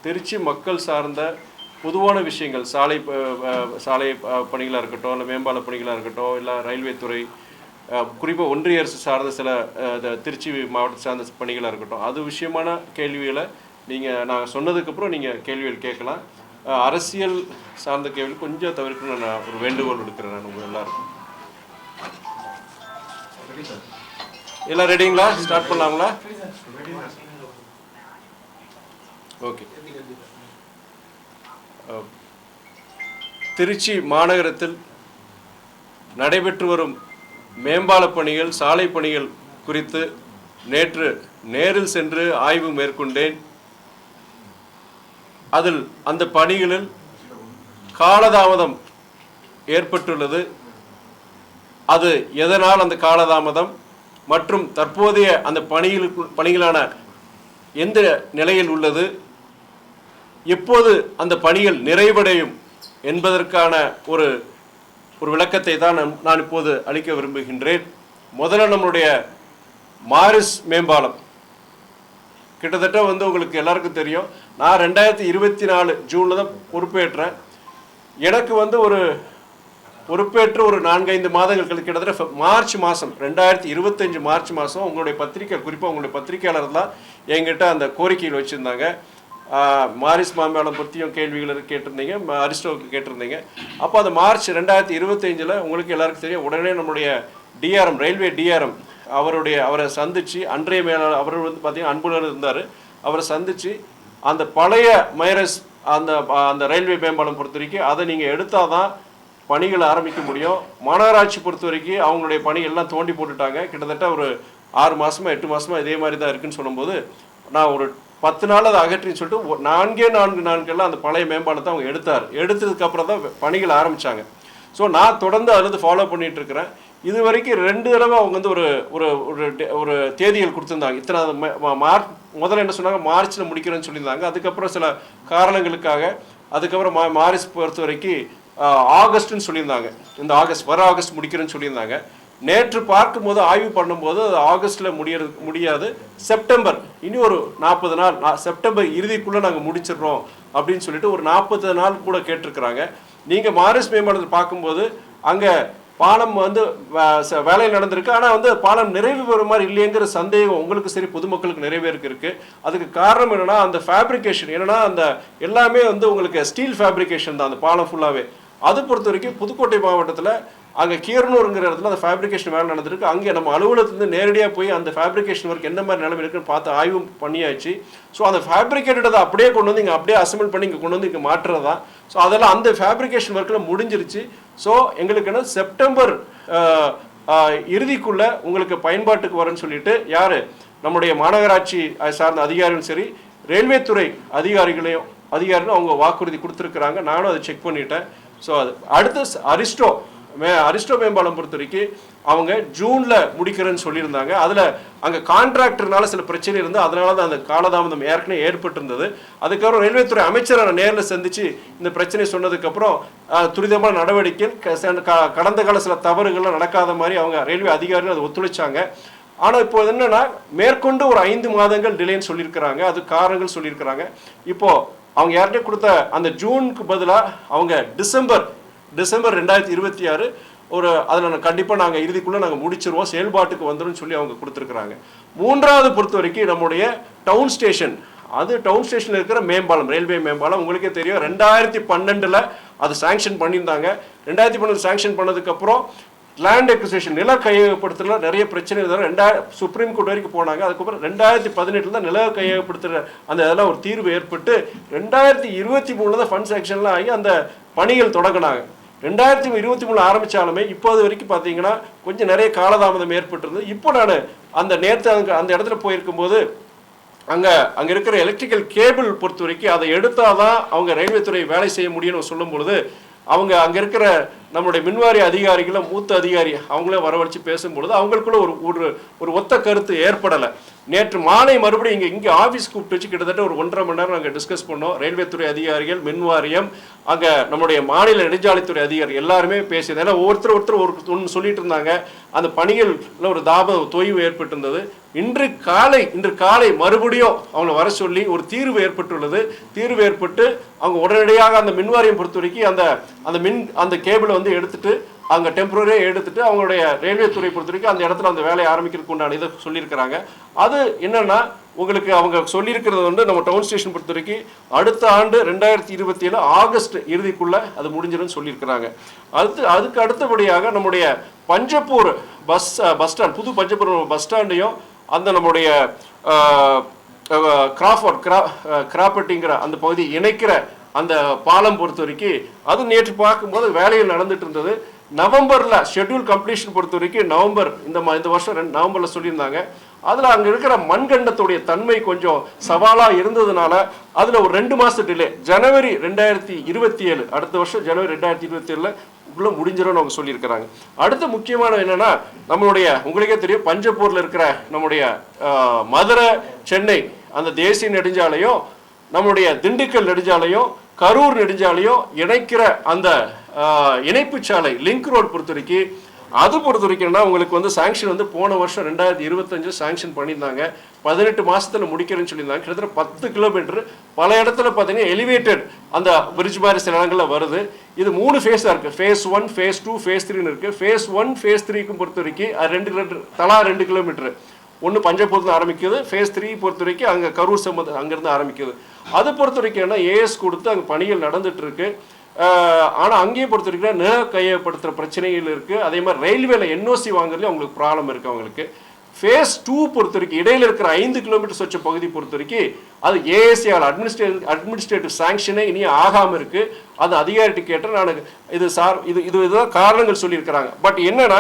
திருச்சி மக்கள் சார்ந்த பொதுவான விஷயங்கள், சாலை பணிகளாக இருக்கட்டும், இல்லை மேம்பால பணிகளாக இருக்கட்டும், இல்லை ரயில்வே துறை, குறிப்பாக ஒன்றிய அரசு சார்ந்த சில திருச்சி மாவட்ட சார்ந்த பணிகளாக இருக்கட்டும், அது விஷயமான கேள்விகளை நீங்கள் நான் சொன்னதுக்கப்புறம் நீங்கள் கேள்விகள் கேட்கலாம். அரசியல் சார்ந்த கேள்வி கொஞ்சம் தவிர்க்கணும் நான் ஒரு வேண்டுகோள் விடுக்கிறேன். நான் உங்கள் எல்லாருக்கும். எல்லாம் ரெடிங்களா? ஸ்டார்ட் பண்ணலாங்களா? ஓகே. திருச்சி மாநகரத்தில் நடைபெற்று வரும் மேம்பால பணிகள், சாலை பணிகள் குறித்து நேற்று நேரில் சென்று ஆய்வு மேற்கொண்டேன். அதில் அந்த பணிகளில் காலதாமதம் ஏற்பட்டுள்ளது. அது எதனால் அந்த காலதாமதம் மற்றும் தற்போதைய அந்த பணிகளான எந்த நிலையில் உள்ளது, எப்போது அந்த பணிகள் நிறைவடையும் என்பதற்கான ஒரு விளக்கத்தை தான் நான் இப்போது அளிக்க விரும்புகின்றேன். முதல்ல நம்மளுடைய மாரிஸ் மேம்பாலம் கிட்டத்தட்ட உங்களுக்கு எல்லாருக்கும் தெரியும். நான் 2024 ஜூனில் தான் பொறுப்பேற்றேன். எனக்கு ஒரு பொறுப்பேற்று ஒரு 4-5 மாதங்கள் கிட்டத்தட்ட மார்ச் மாதம் 2025 மார்ச் மாதம் உங்களுடைய பத்திரிகை, குறிப்பாக உங்களுடைய பத்திரிகையாளர் தான் என்கிட்ட அந்த கோரிக்கையில் வச்சுருந்தாங்க. மாரிஸ் மேம்பாலம் பற்றியும் கேள்விகள் கேட்டிருந்தீங்க, அரிஸ்டோவுக்கு கேட்டிருந்தீங்க. அப்போ அந்த மார்ச் 2025 உங்களுக்கு எல்லாருக்கும் தெரியும், உடனே நம்மளுடைய டிஆர்எம், ரயில்வே டிஆர்எம் அவரை சந்தித்து, அன்றைய மேலாளர் அவர் பார்த்தீங்கன்னா அன்புடன் இருந்தார், அவரை சந்தித்து அந்த பழைய மைரஸ் அந்த ரயில்வே மேம்பாலம் பொறுத்த வரைக்கும் அதை நீங்கள் எடுத்தால் தான் பணிகளை ஆரம்பிக்க முடியும். மாநகராட்சி பொறுத்த வரைக்கும் அவங்களுடைய பணி எல்லாம் தோண்டி போட்டுட்டாங்க. கிட்டத்தட்ட ஒரு 6 மாதமாக 8 மாதமாக இதே மாதிரி தான் இருக்குன்னு சொல்லும்போது, நான் ஒரு 10 நாள் அதை அகற்றின்னு சொல்லிட்டு 4 நாட்கள்லாம் அந்த பழைய மேம்பாலத்தை அவங்க எடுத்ததுக்கப்புறம் தான் பணிகள் ஆரம்பித்தாங்க. ஸோ நான் தொடர்ந்து அதில் ஃபாலோ பண்ணிகிட்டு இருக்கிறேன். இது வரைக்கும் 2 தடவை அவங்க ஒரு தேதிகள் கொடுத்துருந்தாங்க. இத்தனை முதல்ல என்ன சொன்னாங்க, மார்ச்சில் முடிக்கிறேன்னு சொல்லியிருந்தாங்க. அதுக்கப்புறம் சில காரணங்களுக்காக அதுக்கப்புறம் மார்ச் பொறுத்த வரைக்கும் ஆகஸ்ட்னு சொல்லியிருந்தாங்க. இந்த ஆகஸ்ட் முடிக்கிறேன்னு சொல்லியிருந்தாங்க. நேற்று பார்க்கும்போது, ஆய்வு பண்ணும்போது அது ஆகஸ்ட்டில் முடியாது, செப்டம்பர், இனி ஒரு 40 நாள், செப்டம்பர் இறுதிக்குள்ளே நாங்கள் முடிச்சிடுறோம் அப்படின்னு சொல்லிட்டு ஒரு 40 நாள் கூட கேட்டிருக்கிறாங்க. நீங்கள் மாரிஸ் மேம்பாலத்தில் பார்க்கும்போது அங்கே பாலம் வேலையில் நடந்திருக்கு. ஆனால் பாலம் நிறைவு பெறும் மாதிரி இல்லைங்கிற சந்தேகம் உங்களுக்கு சரி பொதுமக்களுக்கு நிறைவேறக்கு இருக்குது. அதுக்கு காரணம் என்னென்னா அந்த ஃபேப்ரிகேஷன், என்னென்னா அந்த எல்லாமே உங்களுக்கு ஸ்டீல் ஃபேப்ரிகேஷன் தான் அந்த பாலம் ஃபுல்லாகவே. அது பொறுத்த வரைக்கும் புதுக்கோட்டை மாவட்டத்தில் அங்கே கீரனூருங்கிற இடத்துல அந்த ஃபேப்ரிகேஷன் வேலை நடந்திருக்கு. அங்கே நம்ம அலுவலகத்துலேருந்து நேரடியாக போய் அந்த ஃபேப்ரிகேஷன் ஒர்க் என்ன மாதிரி நிலைமை இருக்குன்னு பார்த்து ஆய்வு பண்ணியாச்சு. ஸோ அந்த ஃபேப்ரிகேட்டதை அப்படியே கொண்டு வந்து இங்கே அப்படியே அசம்பிள் பண்ணி இங்கே கொண்டு வந்து இங்கே மாற்றுறது தான். ஸோ அதெல்லாம் அந்த ஃபேப்ரிகேஷன் ஒர்க்கில் முடிஞ்சிருச்சு. ஸோ எங்களுக்கு என்ன செப்டம்பர் இறுதிக்குள்ளே உங்களுக்கு பயன்பாட்டுக்கு வரேன்னு சொல்லிட்டு யார் நம்முடைய மாநகராட்சி சார்ந்த அதிகாரிகளும் சரி, ரயில்வே துறை அதிகாரிகளும் அவங்க வாக்குறுதி கொடுத்துருக்குறாங்க. நானும் அதை செக் பண்ணிட்டேன். ஸோ அது அடுத்து அரிஸ்டோ மேம்பாலம் பொறுத்த வரைக்கும் அவங்க ஜூனில் முடிக்கிறேன்னு சொல்லியிருந்தாங்க. அதில் அங்கே கான்ட்ராக்டர்னால சில பிரச்சனை இருந்து அதனால தான் அந்த காலதாமதம் ஏற்கனவே ஏற்பட்டிருந்தது. அதுக்கப்புறம் ரயில்வே துறை அமைச்சரை நேரில் சந்தித்து இந்த பிரச்சனை சொன்னதுக்கப்புறம் துரிதமான நடவடிக்கை, கடந்த கால சில தவறுகள்லாம் நடக்காத மாதிரி அவங்க ரயில்வே அதிகாரிகள் அதை ஒத்துழைச்சாங்க. ஆனால் இப்போ என்னென்னா மேற்கொண்டு ஒரு 5 மாதங்கள் டிலேன்னு சொல்லியிருக்கிறாங்க. அது காரணங்கள் சொல்லியிருக்கிறாங்க. இப்போது அவங்க யார்கிட்ட கொடுத்த அந்த ஜூனுக்கு பதிலாக அவங்க டிசம்பர் 2026 அதில் கண்டிப்பாக நாங்கள் இறுதிக்குள்ளே நாங்கள் முடிச்சிருவோம், செயல்பாட்டுக்கு வந்துடும் சொல்லி அவங்க கொடுத்துருக்குறாங்க. 3வது பொறுத்த வரைக்கும் நம்முடைய டவுன் ஸ்டேஷன் இருக்கிற மேம்பாலம், ரயில்வே மேம்பாலம் உங்களுக்கே தெரியும் 2012 அது சாங்ஷன் பண்ணியிருந்தாங்க. 2012 சாங்ஷன் பண்ணதுக்கப்புறம் லேண்ட் எக்விசிஷன், நில கையகப்படுத்தல நிறைய பிரச்சனை இருந்தாலும் சுப்ரீம் கோர்ட் வரைக்கும் போனாங்க. அதுக்கப்புறம் 2018 தான் நில கையகப்படுத்துகிற அந்த இதெல்லாம் ஒரு தீர்வு ஏற்பட்டு 2023 தான் ஃபண்ட் சாங்ஷன்லாம் ஆகி அந்த பணிகள் தொடங்கினாங்க. 2023 ஆரம்பித்தாலுமே இப்போது வரைக்கும் பார்த்தீங்கன்னா கொஞ்சம் நிறைய காலதாமதம் ஏற்பட்டிருந்தது. இப்போ நான் நேற்று அந்த இடத்துல போயிருக்கும்போது அங்கே இருக்கிற எலக்ட்ரிக்கல் கேபிள் பொறுத்த வரைக்கும் அதை எடுத்தால் தான் அவங்க ரயில்வே துறை வேலை செய்ய முடியும்னு சொல்லும் பொழுது அவங்க அங்கே இருக்கிற நம்மளுடைய மின்வாரிய அதிகாரிகளும் மூத்த அதிகாரி அவங்களே வரவழைச்சு பேசும்பொழுது அவங்களுக்குள்ள ஒரு ஒத்த கருத்து ஏற்படலை. நேற்று மாலை மறுபடியும் இங்கே ஆஃபீஸ் கூப்பிட்டு வச்சு கிட்டத்தட்ட ஒரு 1.5 மணி நேரம் நாங்கள் டிஸ்கஸ் பண்ணோம். ரயில்வே துறை அதிகாரிகள், மின்வாரியம், அங்கே நம்முடைய மாநில நெடுஞ்சாலைத்துறை அதிகாரி எல்லாருமே பேசியது. ஏன்னா ஒருத்தர் ஒன்று சொல்லிட்டு இருந்தாங்க, அந்த பணிகளில் ஒரு தொய்வு ஏற்பட்டிருந்தது. இன்று காலை மறுபடியும் அவங்களை வர சொல்லி ஒரு தீர்வு ஏற்பட்டுள்ளது. தீர்வு ஏற்பட்டு அவங்க உடனடியாக அந்த மின்வாரியம் பொறுத்த வரைக்கும் அந்த கேபிளை வந்து எடுத்துட்டு அங்கே டெம்பரரியாக எடுத்துட்டு அவங்களுடைய ரயில்வே துறை பொறுத்த வரைக்கும் அந்த இடத்துல அந்த வேலையை ஆரம்பிக்கிறதுக்கு உண்டான இதை சொல்லியிருக்கிறாங்க. அது என்னன்னா உங்களுக்கு அவங்க சொல்லியிருக்கிறது வந்து நம்ம டவுன் ஸ்டேஷன் பொறுத்த வரைக்கும் அடுத்த ஆண்டு 2027 ஆகஸ்ட் இறுதிக்குள்ள அது முடிஞ்சிடும் சொல்லியிருக்கிறாங்க. அதுக்கு அடுத்தபடியாக நம்முடைய பஞ்சப்பூர் பஸ் ஸ்டாண்ட், புது பஞ்சப்பூர் பஸ் ஸ்டாண்டையும் அந்த நம்முடைய கிராப்பட்டிங்கிற அந்த பகுதி இணைக்கிற அந்த பாலம் பொறுத்த வரைக்கும் அது நேற்று பார்க்கும்போது வேலையில் நடந்துட்டு இருந்தது. நவம்பர்ல ஷெட்யூல் கம்ப்ளீஷன் பொறுத்த வரைக்கும் இந்த வருஷம் நவம்பர்ல சொல்லியிருந்தாங்க. அதுல அங்க இருக்கிற மண்கண்டத்துடைய தன்மை கொஞ்சம் சவாலா இருந்ததுனால அதுல ஒரு 2 மாசம் டிலே, ஜனவரி 2027 அடுத்த வருஷம் ஜனவரி 2027 உள்ள முடிஞ்சிடும் அவங்க சொல்லியிருக்கிறாங்க. அடுத்த முக்கியமான என்னன்னா நம்மளுடைய உங்களுக்கே தெரியும் பஞ்சப்பூர்ல இருக்கிற நம்முடைய மதுரை சென்னை அந்த தேசிய நெடுஞ்சாலையும் நம்முடைய திண்டுக்கல் நெடுஞ்சாலையும் கரூர் நெடுஞ்சாலையும் இணைக்கிற அந்த இணைப்பு சாலை லிங்க் ரோடு பொறுத்த வரைக்கும் உங்களுக்கு வந்து சாங்ஷன் வந்து போன வருஷம் 2025 சாங்ஷன் பண்ணியிருந்தாங்க. 18 மாசத்துல முடிக்கிறேன்னு சொல்லியிருந்தாங்க. கிட்டத்தட்ட 10 கிலோமீட்டர் பல இடத்துல பார்த்தீங்கன்னா எலிவேட்டட் அந்த பிரிட்ஜ் மாதிரி சில இடங்கள்ல வருது. இது 3 ஃபேஸா இருக்கு. ஃபேஸ் 1, ஃபேஸ் 2, ஃபேஸ் 3 இருக்கு. ஃபேஸ் 1, ஃபேஸ் 3க்கும் பொறுத்த வரைக்கும் தலா 2 கிலோமீட்டர். ஒன்று பஞ்சப்பூர்ல ஆரம்பிக்குது. ஃபேஸ் 3 பொறுத்த வரைக்கும் அங்கே கரூர் அங்கிருந்து ஆரம்பிக்குது. அதை பொறுத்த வரைக்கும் ஏஎஸ் கொடுத்து அங்கே பணிகள் நடந்துட்டு இருக்கு. ஆனால் அங்கேயும் பொறுத்த வரைக்கும் நில கையப்படுத்துகிற பிரச்சனைகள் இருக்குது. அதே மாதிரி ரயில்வேல என்ஓசி வாங்குறதுலையும் அவங்களுக்கு ப்ராப்ளம் இருக்குது அவங்களுக்கு. ஃபேஸ் 2 பொறுத்த வரைக்கும் இடையில இருக்கிற 5 கிலோமீட்டர் வச்ச பகுதி பொறுத்த வரைக்கும் அது ஏஎஸ்சியால் அட்மினிஸ்ட்ரேட்டிவ் சாங்ஷனே இனியும் ஆகாமல் இருக்குது. அது அதிகாரிட்டு கேட்டால் நான் இதுதான் காரணங்கள் சொல்லியிருக்கிறாங்க. பட் என்னன்னா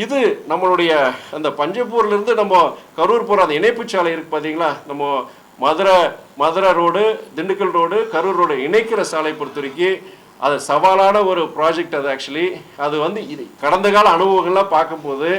இது நம்மளுடைய அந்த பஞ்சப்பூர்லேருந்து நம்ம கரூர் போகிற அந்த இணைப்பு சாலை இருக்குது பார்த்தீங்களா, நம்ம Madurai road, Dindigul road, Karur road இணைக்கிற சாலை பொறுத்த வரைக்கும் அது சவாலான ஒரு ப்ராஜெக்ட். அது ஆக்சுவலி அது வந்து கடந்த கால அனுபவங்கள்லாம் பார்க்கும்போது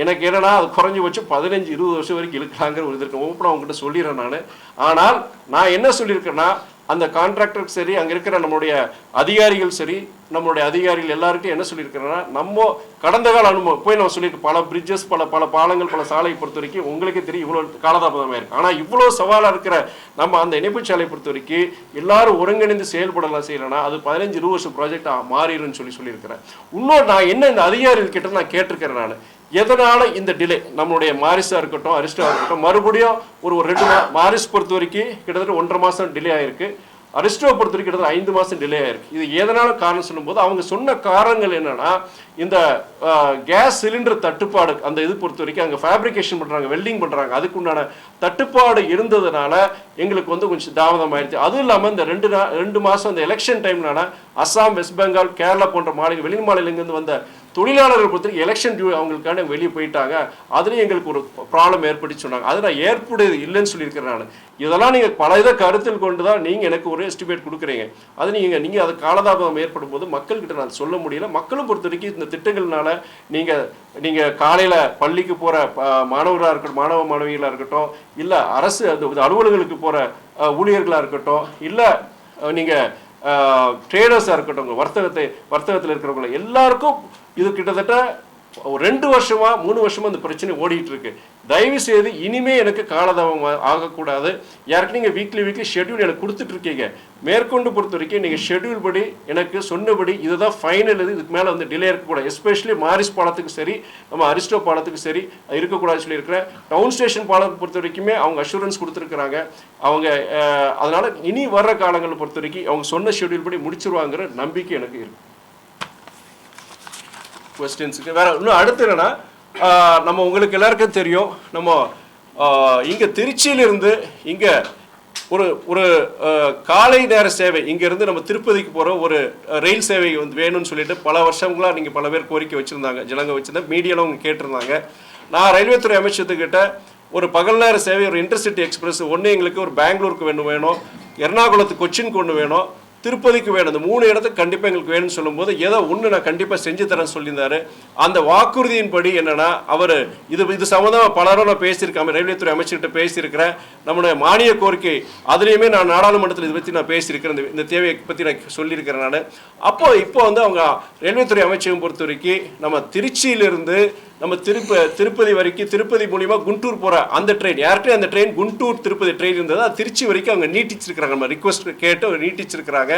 எனக்கு என்னன்னா அது குறைஞ்சி வச்சு 15-20 வருஷம் வரைக்கும் இழுக்கலாங்கிற ஒரு இது இருக்கு. ஓப்பனாக அவங்ககிட்ட சொல்லிடுறேன் ஆனால் நான் என்ன சொல்லியிருக்கேன்னா அந்த கான்ட்ராக்டருக்கு சரி அங்கே இருக்கிற நம்மளுடைய அதிகாரிகள் சரி நம்மளுடைய அதிகாரிகள் எல்லாருக்கும் என்ன சொல்லியிருக்கிறேன்னா நம்ம கடந்த கால அனுபவம் போய் நம்ம சொல்லியிருக்கோம். பல பிரிட்ஜஸ் பல பாலங்கள் பல சாலையை பொறுத்த வரைக்கும் உங்களுக்கே தெரியும் இவ்வளோ காலதாமதமாக இருக்குது. ஆனால் இவ்வளோ சவாலாக இருக்கிற நம்ம அந்த இணைப்பு சாலையை பொறுத்த வரைக்கும் எல்லாரும் ஒருங்கிணைந்து செயல்படலாம் செய்யலைன்னா அது 15-20 வருஷம் ப்ராஜெக்ட் மாறிடுன்னு சொல்லியிருக்கிறேன். இன்னொரு நான் என்ன இந்த அதிகாரிகள் கிட்ட நான் கேட்டிருக்கிறேன் நான் எதனால இந்த டிலே நம்மளுடைய மாரிஸா இருக்கட்டும் அரிஸ்டா இருக்கட்டும் மறுபடியும் ஒரு 2 மாரிஸ் பொறுத்த வரைக்கும் கிட்டத்தட்ட 1.5 மாசம் டிலே ஆயிருக்கு. அரிஸ்டோ பொறுத்த வரைக்கும் கிட்டத்தட்ட 5 மாசம் டிலே ஆயிருக்கு. இது எதனால காரணம் சொல்லும்போது அவங்க சொன்ன காரணங்கள் என்னன்னா இந்த கேஸ் சிலிண்டர் தட்டுப்பாடு அந்த இது பொறுத்த வரைக்கும் அங்கே ஃபேப்ரிகேஷன் பண்றாங்க, வெல்டிங் பண்றாங்க, அதுக்குண்டான தட்டுப்பாடு இருந்ததுனால எங்களுக்கு வந்து கொஞ்சம் தாமதம் ஆயிடுச்சு. அதுவும் இல்லாமல் இந்த 2 மாசம் அந்த எலெக்ஷன் டைம்னால அஸ்ஸாம், வெஸ்ட் பெங்கால், கேரளா போன்ற வெளி மாநிலங்கள்லேருந்து வந்த தொழிலாளர்கள் பொறுத்த எலெக்ஷன் டியூ அவங்களுக்கான வெளியே போயிட்டாங்க. அதுலேயும் எங்களுக்கு ஒரு ப்ராப்ளம் ஏற்படுத்தி சொன்னாங்க. அது நான் ஏற்படுது இல்லைன்னு சொல்லியிருக்கிறேன் நான். இதெல்லாம் நீங்கள் பல இதை கருத்தில் கொண்டு தான் நீங்கள் எனக்கு ஒரு எஸ்டிமேட் கொடுக்குறீங்க. அது நீங்கள் அது காலதாமதம் ஏற்படும் போது மக்கள்கிட்ட நான் சொல்ல முடியல. மக்களும் பொறுத்த வரைக்கும் இந்த திட்டங்கள்னால நீங்கள் காலையில் பள்ளிக்கு போகிற மாணவர்களாக இருக்கட்டும், மாணவிகளாக இருக்கட்டும், இல்லை அரசு அலுவலர்களுக்கு போகிற ஊழியர்களாக இருக்கட்டும், இல்லை நீங்கள் ட்ரேடர்ஸாக இருக்கட்டும், வர்த்தகத்தில் இருக்கிறவங்க எல்லாருக்கும் இது கிட்டத்தட்ட 2 வருஷமா 3 வருஷமா இந்த பிரச்சனை ஓடிட்டு இருக்கு. தயவு செய்து இனிமே எனக்கு காலதாமம் ஆகக்கூடாது. யாருக்கு நீங்கள் வீக்லி ஷெட்யூல் எனக்கு கொடுத்துட்டு இருக்கீங்க. மேற்கொண்டு பொறுத்த வரைக்கும் நீங்கள் ஷெட்யூல் படி எனக்கு சொன்னபடி இதுதான் ஃபைனல். இதுக்கு மேலே வந்து டிலே இருக்கக்கூடாது. எஸ்பெஷலி மாரிஸ் பாலத்துக்கு சரி நம்ம அரிஸ்டோ பாலத்துக்கு சரி இருக்கக்கூடாதுன்னு சொல்லியிருக்கிறேன். டவுன் ஸ்டேஷன் பாலத்தை பொறுத்த வரைக்குமே அவங்க அஷூரன்ஸ் கொடுத்துருக்குறாங்க. அவங்க அதனால இனி வர்ற காலங்களை பொறுத்த வரைக்கும் அவங்க சொன்ன ஷெட்யூல் படி முடிச்சிருவாங்கிற நம்பிக்கை எனக்கு இருக்கு. கொஸ்டின்ஸுக்கு வேற இன்னும் அடுத்து என்னன்னா நம்ம உங்களுக்கு எல்லாருக்கும் தெரியும் நம்ம இங்கே திருச்சியிலிருந்து இங்கே ஒரு காலை நேர சேவை இங்கேருந்து நம்ம திருப்பதிக்கு போகிற ஒரு ரயில் சேவை வந்து வேணும்னு சொல்லிட்டு பல வருஷங்களாக நீங்கள் பல பேர் கோரிக்கை வச்சுருந்தாங்க, ஜனங்க வச்சுருந்தேன், மீடியாவில் அவங்க கேட்டிருந்தாங்க. நான் ரயில்வே துறை அமைச்சத்துக்கிட்ட ஒரு பகல் நேர சேவை ஒரு இன்டர்சிட்டி எக்ஸ்பிரஸ் ஒன்று எங்களுக்கு ஒரு பெங்களூருக்கு வேணும், எர்ணாகுளத்துக்கு கொச்சினுக்கு ஒன்று வேணும், திருப்பதிக்கு வேணும், இந்த 3 இடத்துக்கு கண்டிப்பாக எங்களுக்கு வேணும்னு சொல்லும்போது ஏதோ ஒன்று நான் கண்டிப்பாக செஞ்சு தரேன்னு சொல்லியிருந்தாரு. அந்த வாக்குறுதியின்படி என்னன்னா அவர் இது சம்மந்தமாக பலரும் நான் பேசியிருக்கேன், ரயில்வே துறை அமைச்சர்கிட்ட பேசியிருக்கிறேன். நம்முடைய மானிய கோரிக்கை அதுலேயுமே நான் நாடாளுமன்றத்தில் இதை பற்றி நான் பேசியிருக்கிறேன், இந்த தேவையை பற்றி நான் சொல்லியிருக்கிறேன் நான். இப்போ வந்து அவங்க ரயில்வே துறை அமைச்சகம் பொறுத்த வரைக்கும் நம்ம திருச்சியிலிருந்து நம்ம திருப்பதி வரைக்கும், திருப்பதி மூலிமா குண்டூர் போகிற அந்த ட்ரெயின், ஏற்கனவே அந்த ட்ரெயின் குண்டூர் திருப்பதி ட்ரெயின் இருந்தது, அது திருச்சி வரைக்கும் அவங்க நீட்டிச்சிருக்கிறாங்க. நம்ம ரிக்வஸ்ட் கேட்டு நீட்டிச்சிருக்கிறாங்க.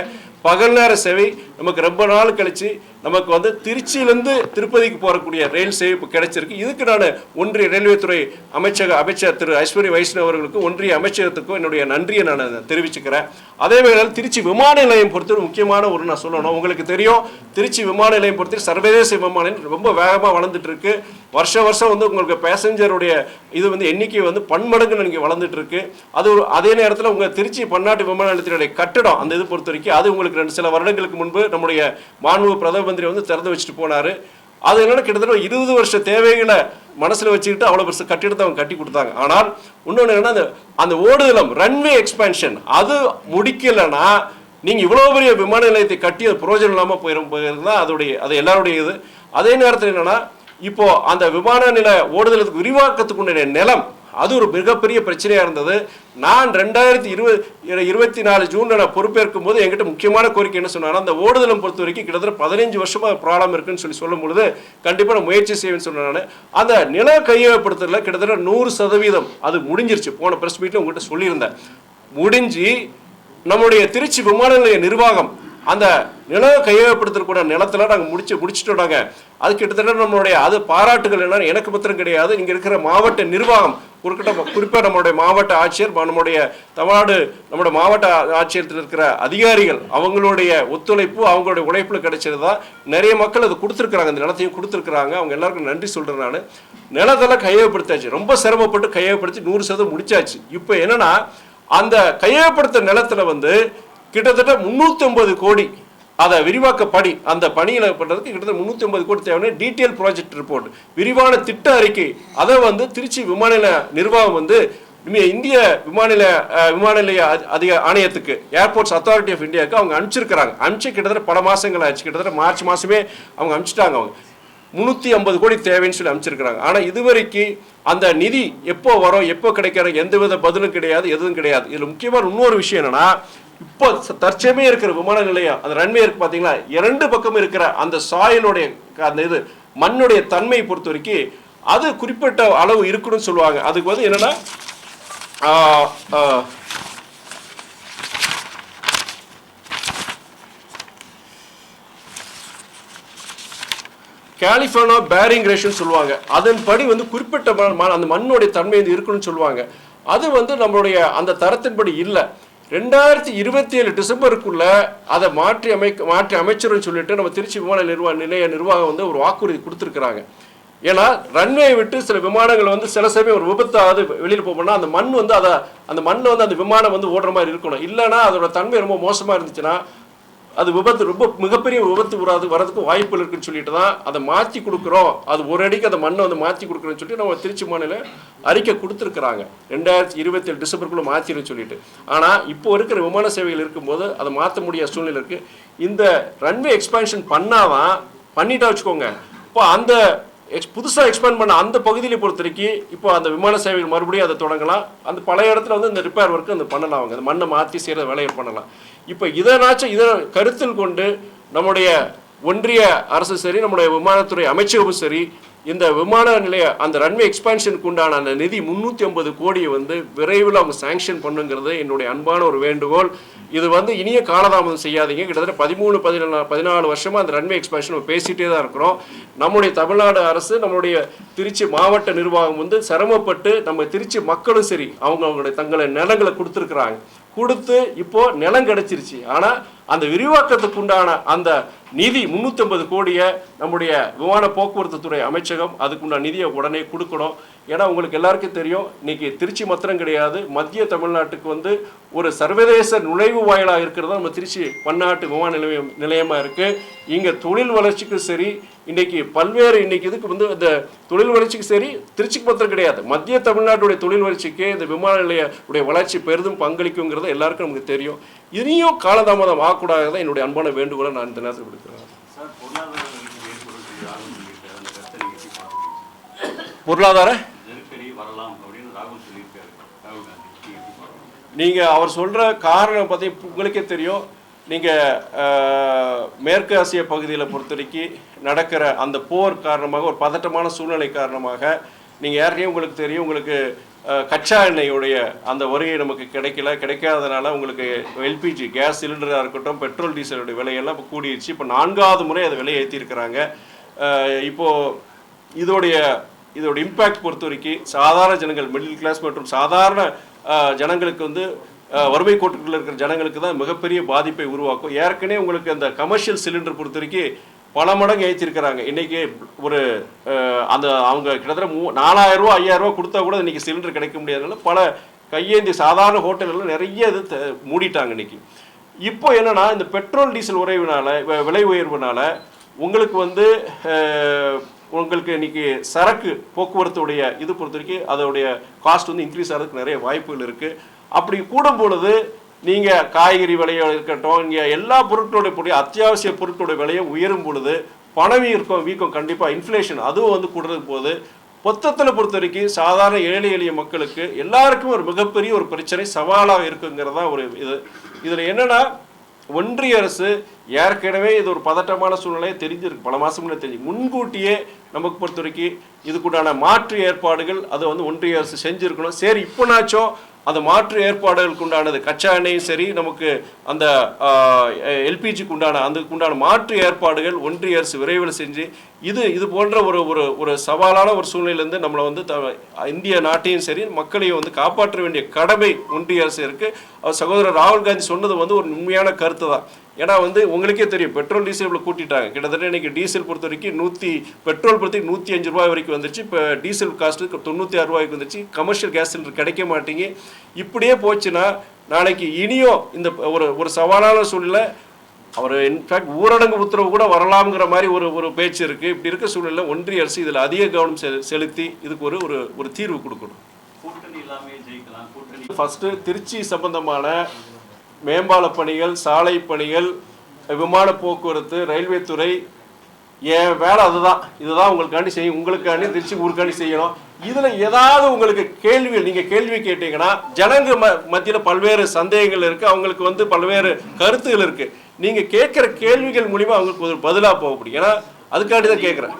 பகல் நேர சேவை நமக்கு ரொம்ப நாள் கழிச்சு நமக்கு வந்து திருச்சியிலேருந்து திருப்பதிக்கு போகக்கூடிய ரயில் சேவை இப்போ கிடைச்சிருக்கு. இதுக்கு நான் ஒன்றிய ரயில்வே துறை அமைச்சர் திரு ஐஸ்வர்யா வைஷ்ணவ் அவர்களுக்கும் ஒன்றிய அமைச்சகத்துக்கும் என்னுடைய நன்றியை நான் தெரிவிச்சுக்கிறேன். அதே வேளையில் திருச்சி விமான நிலையம் பொறுத்தவரை முக்கியமான ஒரு நான் சொல்லணும். உங்களுக்கு தெரியும், திருச்சி விமான நிலையம் பொறுத்தவரை சர்வதேச விமான நிலையம் ரொம்ப வேகமாக வளர்ந்துட்டு இருக்கு. வருஷம் வந்து உங்களுக்கு பேசஞ்சருடைய இது வந்து எண்ணிக்கை வந்து பன்மடங்கு நீங்கள் வளர்ந்துட்டு இருக்கு. அதே நேரத்தில் உங்கள் திருச்சி பன்னாட்டு விமான நிலையத்தினுடைய கட்டடம் அந்த இது பொறுத்த வரைக்கும் அது உங்களுக்கு சில வருடங்களுக்கு முன்பு நம்முடைய மாண்பு பிரதம மந்திரி வந்து திறந்து வச்சுட்டு போனார். அது என்னன்னா கிட்டத்தட்ட 20 வருஷ தேவைகளை மனசில் வச்சுக்கிட்டு அவ்வளோ பெருசு கட்டிடத்தை அவங்க கட்டி கொடுத்தாங்க. ஆனால் இன்னொன்று என்னன்னா அந்த ஓடுதளம் ரன்வே எக்ஸ்பேன்ஷன் அது முடிக்கலைன்னா நீங்கள் இவ்வளோ பெரிய விமான நிலையத்தை கட்டி அது பிரயோஜனம் இல்லாமல் போயிருந்தா அது எல்லாருடைய இது. அதே நேரத்தில் என்னன்னா இப்போ அந்த விமான நில ஓடுதளத்துக்கு விரிவாக்கத்துக்குடைய நிலம் அது ஒரு மிகப்பெரிய பிரச்சனையாக இருந்தது. நான் 2024 ஜூனில் நான் பொறுப்பேற்கும் போது என்கிட்ட முக்கியமான கோரிக்கை என்ன சொன்னாங்கன்னா, அந்த ஓடுதளம் பொறுத்த வரைக்கும் கிட்டத்தட்ட 15 வருஷமாக ப்ராப்ளம் இருக்குன்னு சொல்லும் பொழுது கண்டிப்பாக நான் முயற்சி செய்வேன்னு சொன்னேன். அந்த நில கையகப்படுத்துறதுல கிட்டத்தட்ட 100% அது முடிஞ்சிருச்சு. போன ப்ரெஸ் மீட்டில் உங்கள்கிட்ட சொல்லியிருந்தேன். முடிஞ்சு நம்முடைய திருச்சி விமான நிலைய நிர்வாகம் அந்த நில கையகப்படுத்தக்கூடிய நிலத்தில் நாங்கள் முடிச்சுட்டோம். அது கிட்டத்தட்ட நம்மளுடைய அது பாராட்டுகள் என்ன எனக்கு மாத்திரம் கிடையாது, இங்கே இருக்கிற மாவட்ட நிர்வாகம் குறிப்பாக நம்மளுடைய மாவட்ட ஆட்சியர், நம்முடைய மாவட்ட ஆட்சியத்தில் இருக்கிற அதிகாரிகள் அவங்களுடைய ஒத்துழைப்பு அவங்களுடைய உழைப்பில் கிடைச்சது தான் நிறைய மக்கள் அது கொடுத்துருக்குறாங்க. அந்த நிலத்தையும் கொடுத்துருக்குறாங்க. அவங்க எல்லாருக்கும் நன்றி சொல்கிறேன். நான் நிலத்தெல்லாம் கையகப்படுத்தாச்சு, ரொம்ப சிரமப்பட்டு கையகப்படுத்தி 100% முடிச்சாச்சு. இப்போ என்னன்னா அந்த கையகப்படுத்த நிலத்தில் வந்து கிட்டத்தட்ட 350 கோடி அதை விரிவாக்கப்படி அந்த பணியில் பண்ணுறதுக்கு கிட்டத்தட்ட 350 கோடி தேவையான டீட்டெயில் ப்ராஜெக்ட் ரிப்போர்ட் விரிவான திட்ட அறிக்கை அதை வந்து திருச்சி விமான நிலைய நிர்வாகம் வந்து இந்திய விமான நிலைய ஆணையத்துக்கு ஏர்போர்ட்ஸ் அத்தாரிட்டி ஆஃப் இந்தியாவுக்கு அவங்க அனுப்பிச்சிருக்கிறாங்க. அனுப்பிச்சு கிட்டத்தட்ட பல மாதங்கள் ஆச்சு. கிட்டத்தட்ட மார்ச் மாதமே அவங்க அனுப்பிச்சிட்டாங்க. அவங்க 350 கோடி தேவைன்னு சொல்லி அமைச்சிருக்கிறாங்க. ஆனால் இதுவரைக்கும் அந்த நிதி எப்போ வரும், எப்போ கிடைக்கிற எந்தவித பதிலும் கிடையாது, எதுவும் கிடையாது. இதில் முக்கியமான இன்னொரு விஷயம் என்னன்னா, இப்போ தற்சமே இருக்கிற விமான நிலையம் அந்த ரன்வே இருக்கு பார்த்தீங்களா, 2 பக்கம் இருக்கிற அந்த சாயிலுடைய அந்த இது மண்ணுடைய தன்மையை பொறுத்த வரைக்கும் அது குறிப்பிட்ட அளவு இருக்குன்னு சொல்லுவாங்க. அதுக்கு வந்து என்னன்னா கலிஃபோர்னியா பேரிங் ரேஷன் சொல்லுவாங்க. அதன்படி வந்து குறிப்பிட்ட அந்த மண்ணுடைய தன்மை இருக்குன்னு சொல்லுவாங்க. அது வந்து நம்மளுடைய அந்த தரத்தின்படி இல்லை. 2027 டிசம்பருக்குள்ள அதை மாற்றி அமைச்சர்னு சொல்லிட்டு நம்ம திருச்சி விமான நிலைய நிர்வாகம் வந்து ஒரு வாக்குறுதி கொடுத்துருக்குறாங்க. ஏன்னா ரன்வே விட்டு சில விமானங்கள் வந்து சில சமயம் ஒரு விபத்தாவது வெளியில் போகணும்னா அந்த மண் வந்து அந்த மண்ணில் வந்து அந்த விமானம் வந்து ஓடுற மாதிரி இருக்கணும். இல்லைன்னா அதோட தன்மை ரொம்ப மோசமாக இருந்துச்சுன்னா அது ரொம்ப மிகப்பெரிய விபத்து வரதுக்கு வாய்ப்புகள் இருக்குன்னு சொல்லிட்டு தான் அதை மாற்றி கொடுக்குறோம். அது ஒரு அடிக்கு அந்த மண்ணை வந்து மாற்றி கொடுக்குறோன்னு சொல்லிட்டு நம்ம திருச்சி மாநில அறிக்கை கொடுத்துருக்குறாங்க. 2027 டிசம்பருக்குள்ளே மாற்றிடுன்னு சொல்லிட்டு. ஆனால் இப்போ இருக்கிற விமான சேவைகள் இருக்கும்போது அதை மாற்ற முடியாத சூழ்நிலை இருக்குது. இந்த ரன்வே எக்ஸ்பேன்ஷன் பண்ணிட்டா வச்சுக்கோங்க, இப்போ அந்த புதுசாக எக்ஸ்பேண்ட் பண்ண அந்த பகுதியில பொறுத்த வரைக்கும் இப்போ அந்த விமான சேவைகள் மறுபடியும் அதை தொடங்கலாம். அந்த பழைய இடத்துல வந்து இந்த ரிப்பேர் ஒர்க்கு அந்த பண்ணலாம். அவங்க அந்த மண்ணை மாற்றி செய்கிற வேலையை பண்ணலாம். இப்போ இதை கருத்தில் கொண்டு நம்முடைய ஒன்றிய அரசு சரி, நம்முடைய விமானத்துறை அமைச்சகமும் சரி, இந்த விமான நிலைய அந்த ரன்வே எக்ஸ்பான்ஷனுக்கு உண்டான அந்த நிதி 350 கோடியை வந்து விரைவில் அவங்க சாங்ஷன் பண்ணுங்கிறது என்னுடைய அன்பான ஒரு வேண்டுகோள். இது வந்து இனிய காலதாமதம் செய்யாதீங்க. கிட்டத்தட்ட 13-14 வருஷமாக அந்த ரன்வே எக்ஸ்பான்ஷன் பேசிகிட்டே தான் இருக்கிறோம். நம்முடைய தமிழ்நாடு அரசு, நம்மளுடைய திருச்சி மாவட்ட நிர்வாகம் வந்து சிரமப்பட்டு நம்ம திருச்சி மக்களும் சரி அவங்களுடைய தங்களை நிலங்களை கொடுத்து இப்போ நிலம் கிடைச்சிருச்சு. ஆனால் அந்த விரிவாக்கத்துக்கு உண்டான அந்த நிதி 350 கோடியை நம்முடைய விமான போக்குவரத்து துறை அமைச்சகம் அதுக்குண்டான நிதியை உடனே கொடுக்கணும். ஏன்னா உங்களுக்கு எல்லாருக்கும் தெரியும், இன்னைக்கு திருச்சி மாத்திரம் கிடையாது, மத்திய தமிழ்நாட்டுக்கு வந்து ஒரு சர்வதேச நுழைவு வாயிலாக இருக்கிறது நம்ம திருச்சி பன்னாட்டு விமான நிலையமாக இருக்குது. இங்கே தொழில் வளர்ச்சிக்கும் சரி, இன்னைக்கு பல்வேறு இதுக்கு வந்து இந்த தொழில் வளர்ச்சிக்கு சரி திருச்சிக்கு மாத்திரம் கிடையாது, மத்திய தமிழ்நாட்டுடைய தொழில் வளர்ச்சிக்கு இந்த விமான நிலைய வளர்ச்சி பெரிதும் பங்களிக்குங்கிறது எல்லாருக்கும் நமக்கு தெரியும். இனியும் காலதாமதம் ஆகக்கூடாது என்னுடைய அன்பான வேண்டுகோளை நான் இந்த நேரத்தில் விடுக்கிறேன். பொருளாதார நீங்க அவர் சொல்ற காரணம் பத்தி உங்களுக்கே தெரியும். நீங்கள் மேற்கு ஆசிய பகுதியில் பொறுத்த வரைக்கும் நடக்கிற அந்த போர் காரணமாக ஒரு பதட்டமான சூழ்நிலை காரணமாக நீங்கள் ஏற்கனவே உங்களுக்கு தெரியும், உங்களுக்கு கச்சா எண்ணெயுடைய அந்த வருகை நமக்கு கிடைக்காதனால உங்களுக்கு எல்பிஜி கேஸ் சிலிண்டராக இருக்கட்டும், பெட்ரோல் டீசலுடைய விலையெல்லாம் இப்போ கூடிடுச்சு. இப்போ 4வது முறை அதை விலையை ஏற்றிருக்கிறாங்க. இப்போது இதோடைய இம்பேக்ட் பொறுத்த வரைக்கும் சாதாரண ஜனங்கள், மிடில் கிளாஸ் மற்றும் சாதாரண ஜனங்களுக்கு வந்து வறுமை கோட்டுக்குள்ள இருக்கிற ஜனங்களுக்கு தான் மிகப்பெரிய பாதிப்பை உருவாக்கும். ஏற்கனவே உங்களுக்கு அந்த கமர்ஷியல் சிலிண்டர் பொறுத்த வரைக்கும் பல மடங்கு ஏற்றிருக்கிறாங்க. இன்றைக்கி ஒரு அந்த அவங்க கிட்டத்தட்ட 4000 ரூபா 5000 ரூபா கொடுத்தா கூட இன்றைக்கி சிலிண்டர் கிடைக்க முடியாதனால பல கையேந்தி சாதாரண ஹோட்டல்கள் நிறைய இது மூடிட்டாங்க இன்றைக்கி. இப்போ என்னென்னா இந்த பெட்ரோல் டீசல் விலை உயர்வுனால உங்களுக்கு வந்து உங்களுக்கு இன்றைக்கி சரக்கு போக்குவரத்துடைய இது பொறுத்த வரைக்கும் அதோடைய காஸ்ட் வந்து இன்க்ரீஸ் ஆகிறதுக்கு நிறைய வாய்ப்புகள் இருக்குது. அப்படி கூடும் பொழுது நீங்கள் காய்கறி விலையோ இருக்கட்டும், இங்கே எல்லா பொருட்களுடைய அத்தியாவசிய பொருட்களுடைய விலையும் உயரும் பொழுது வீக்கம் கண்டிப்பாக இன்ஃப்ளேஷன் அதுவும் வந்து கூடுறது போது மொத்தத்தில் பொறுத்த வரைக்கும் சாதாரண ஏழை எளிய மக்களுக்கு எல்லாருக்கும் ஒரு மிகப்பெரிய ஒரு பிரச்சனை சவாலாக இருக்குங்கிறதா ஒரு இதில் என்னென்னா ஒன்றிய அரசு ஏற்கனவே இது ஒரு பதட்டமான சூழ்நிலையை தெரிஞ்சிருக்கு, பல மாதம் முன்னாடி தெரிஞ்சு முன்கூட்டியே நமக்கு பொறுத்த வரைக்கும் இதுக்குண்டான மாற்று ஏற்பாடுகள் அதை வந்து ஒன்றிய அரசு செஞ்சுருக்கணும். சரி, இப்போனாச்சும் அந்த மாற்று ஏற்பாடுகளுக்கு உண்டானது கச்சா எண்ணெயும் சரி, நமக்கு அந்த எல்பிஜிக்கு அதுக்குண்டான மாற்று ஏற்பாடுகள் ஒன்றிய அரசு விரைவில் செஞ்சு இது போன்ற ஒரு சவாலான ஒரு சூழ்நிலையிலேருந்து நம்மளை வந்து இந்திய நாட்டையும் சரி மக்களையும் வந்து காப்பாற்ற வேண்டிய கடமை ஒன்றிய அரசு இருக்குது. சகோதரர் ராகுல் காந்தி சொன்னது வந்து ஒரு உண்மையான கருத்து தான். ஏன்னா வந்து உங்களுக்கே தெரியும், பெட்ரோல் டீசல் இவ்வளோ கூட்டிட்டாங்க. கிட்டத்தட்ட இன்றைக்கி டீசல் பொறுத்த வரைக்கும் பெட்ரோல் பொறுத்த வரைக்கும் 105 ரூபாய் வரைக்கும் வந்துருச்சு. இப்போ டீசல் காஸ்ட்டு 96 ரூபாய்க்கு வந்துருச்சு. கமர்ஷியல் கேஸ் சிலிண்டர் கிடைக்க மாட்டேங்க. இப்படியே போச்சுன்னா நாளைக்கு இனியும் இந்த ஒரு சவாலான சூழ்நிலை அவர் இன்ஃபேக்ட் ஊரடங்கு உத்தரவு கூட வரலாம்ங்கிற மாதிரி ஒரு பேச்சு இருக்குது. இப்படி இருக்க சூழ்நிலை ஒன்றிய அரசு இதில் அதிக கவனம் செலுத்தி இதுக்கு ஒரு தீர்வு கொடுக்கணும். ஃபஸ்ட்டு திருச்சி சம்பந்தமான மேம்பால பணிகள், சாலை பணிகள், விமான போக்குவரத்து, ரயில்வே துறை, என் வேலை இதுதான் உங்களுக்காண்டி செய்யும். உங்களுக்காண்டி திருச்சி ஊருக்காண்டி செய்யணும். இதில் ஏதாவது உங்களுக்கு நீங்கள் கேள்வி கேட்டீங்கன்னா ஜனங்க மத்தியில் பல்வேறு சந்தேகங்கள் இருக்குது, அவங்களுக்கு வந்து பல்வேறு கருத்துகள் இருக்குது. நீங்கள் கேட்குற கேள்விகள் மூலிமா அவங்களுக்கு ஒரு பதிலாக போக முடியும். ஏன்னா அதுக்காண்டி தான் கேட்குறேன்.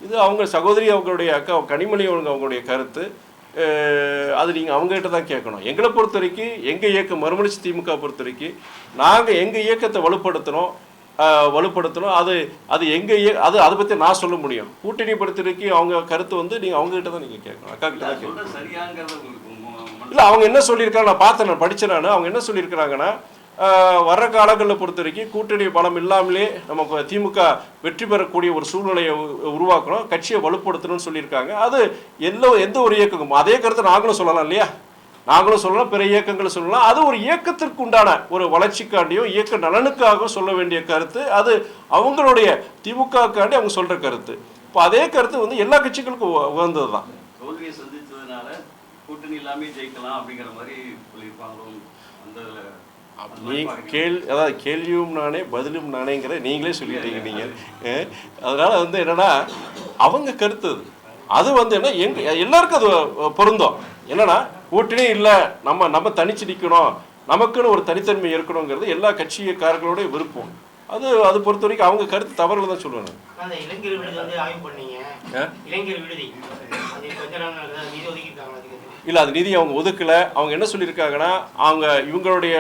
இது அவங்க சகோதரி அவங்களுடைய அக்கா கனிமொழி அவங்களுடைய கருத்து. அது நீங்கள் அவங்ககிட்ட தான் கேட்கணும். எங்களை பொறுத்த வரைக்கும் எங்கள் இயக்கம் மறுமலர்ச்சி திமுக பொறுத்த வரைக்கும் நாங்கள் எங்கள் இயக்கத்தை வலுப்படுத்தணும். அது எங்கள் அதை பற்றி நான் சொல்ல முடியும். கூட்டணி பொறுத்த வரைக்கும் அவங்க கருத்து வந்து நீங்கள் அவங்ககிட்ட தான் நீங்கள் கேட்கணும், அக்கா கிட்ட தான் கேட்கணும். இல்லை, அவங்க என்ன சொல்லியிருக்காங்க நான் பார்த்தேன், நான் படித்தேன். அவங்க என்ன சொல்லியிருக்கிறாங்கன்னா வர்ற காலங்களில் பொறுத்த வரைக்கும் கூட்டணி பலம் இல்லாமலே நமக்கு திமுக வெற்றி பெறக்கூடிய ஒரு சூழ்நிலையை உருவாக்கணும், கட்சியை வலுப்படுத்தணும்னு சொல்லியிருக்காங்க. அது எந்த ஒரு இயக்கமும் அதே கருத்தை நாங்களும் சொல்லலாம் இல்லையா? நாங்களும் சொல்லலாம், பிற இயக்கங்களும் சொல்லலாம். அது ஒரு இயக்கத்திற்கு உண்டான ஒரு வளர்ச்சிக்காண்டியும் இயக்க நலனுக்காகவும் சொல்ல வேண்டிய கருத்து. அது அவங்களுடைய திமுகக்காண்டி அவங்க சொல்கிற கருத்து. இப்போ அதே கருத்து வந்து எல்லா கட்சிகளுக்கும் உகந்தது தான். தோல்வியை சந்திச்சதுனால கூட்டணி இல்லாமே ஜெயிக்கலாம் அப்படிங்கிற மாதிரி சொல்லியிருப்பாங்களோ அந்த அதாவது கேள்வியும் நானே பதிலும் நானேங்கிற நீங்களே சொல்லிட்டீங்க நீங்கள். அதனால் வந்து என்னென்னா அவங்க கருத்து அது வந்து என்ன எல்லாருக்கும் அது பொருந்தும். என்னென்னா கூட்டணி இல்லை, நம்ம தனிச்சு நிற்கணும், நமக்குன்னு ஒரு தனித்தன்மை இருக்கணுங்கிறது எல்லா கட்சிக்காரங்களோட விருப்பம். அது பொறுத்த வரைக்கும் அவங்க கருத்து தவறுகள் தான் சொல்லுவாங்க. இல்லை, அது நிதி அவங்க ஒதுக்கலை. அவங்க என்ன சொல்லியிருக்காங்கன்னா இவங்களுடைய